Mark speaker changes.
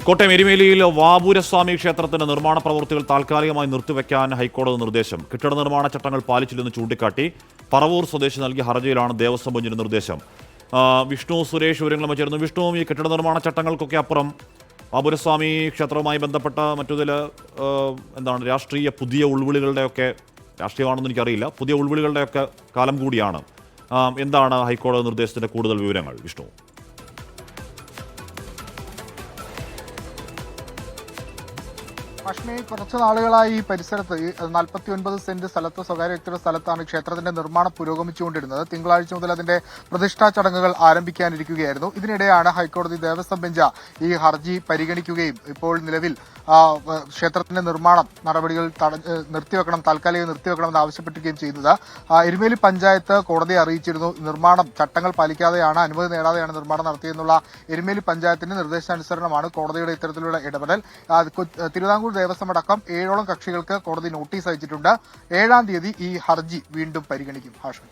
Speaker 1: കോട്ടയം എരുമേലിയിൽ വാപൂരസ്വാമി ക്ഷേത്രത്തിന്റെ നിർമ്മാണ പ്രവൃത്തികൾ താൽക്കാലികമായി നിർത്തിവെക്കാൻ ഹൈക്കോടതി നിർദ്ദേശം. കെട്ടിട നിർമ്മാണ ചട്ടങ്ങൾ പാലിച്ചില്ലെന്ന് ചൂണ്ടിക്കാട്ടി പറവൂർ സ്വദേശി നൽകിയ ഹർജിയിലാണ് ദേവസ്വം ബെഞ്ചിന്റെ നിർദ്ദേശം. വിഷ്ണു സുരേഷ് വിവരങ്ങളുമായി ചേർന്നു. വിഷ്ണു, ഈ കെട്ടിട നിർമ്മാണ ചട്ടങ്ങൾക്കൊക്കെ അപ്പുറം വാപൂരസ്വാമി ക്ഷേത്രവുമായി ബന്ധപ്പെട്ട മറ്റു ചില രാഷ്ട്രീയ പുതിയ ഉൾവിളികളുടെയൊക്കെ, രാഷ്ട്രീയമാണെന്ന് എനിക്കറിയില്ല, പുതിയ ഉൾവിളികളുടെയൊക്കെ കാലം കൂടിയാണ്. എന്താണ് ഹൈക്കോടതി നിർദ്ദേശത്തിന്റെ കൂടുതൽ വിവരങ്ങൾ, വിഷ്ണു?
Speaker 2: കശ്മീർ കുറച്ചു നാളുകളായി ഈ പരിസരത്ത് 49 സെന്റ് സ്ഥലത്ത്, സ്വകാര്യ വ്യക്തിയുടെ സ്ഥലത്താണ് ക്ഷേത്രത്തിന്റെ നിർമ്മാണം പുരോഗമിച്ചുകൊണ്ടിരുന്നത്. തിങ്കളാഴ്ച മുതൽ അതിന്റെ പ്രതിഷ്ഠാ ചടങ്ങുകൾ ആരംഭിക്കാനിരിക്കുകയായിരുന്നു. ഇതിനിടെയാണ് ഹൈക്കോടതി ദേവസ്വം ബെഞ്ച് ഈ ഹർജി പരിഗണിക്കുകയും ഇപ്പോൾ നിലവിൽ ക്ഷേത്രത്തിന്റെ നിർമ്മാണം നടപടികൾ താൽക്കാലികം നിർത്തിവെക്കണമെന്ന് ആവശ്യപ്പെട്ടിരിക്കുകയും ചെയ്യുന്നത്. എരുമേലി പഞ്ചായത്ത് കോടതിയെ അറിയിച്ചിരുന്നു. നിർമ്മാണം ചട്ടങ്ങൾ പാലിക്കാതെയാണ്, അനുമതി നേടാതെയാണ് നിർമ്മാണം നടത്തിയെന്നുള്ള എരുമേലി പഞ്ചായത്തിന്റെ നിർദ്ദേശാനുസരണമാണ് കോടതിയുടെ ഇത്തരത്തിലുള്ള ഇടപെടൽ. തിരുവിതാംകൂർ ദേവസ്വം അടക്കം 7ഓളം കക്ഷികൾക്ക് കോടതി നോട്ടീസ് അയച്ചിട്ടുണ്ട്. 7-ാം തീയതി ഈ ഹർജി വീണ്ടും പരിഗണിക്കും. ഹാഷ്മി.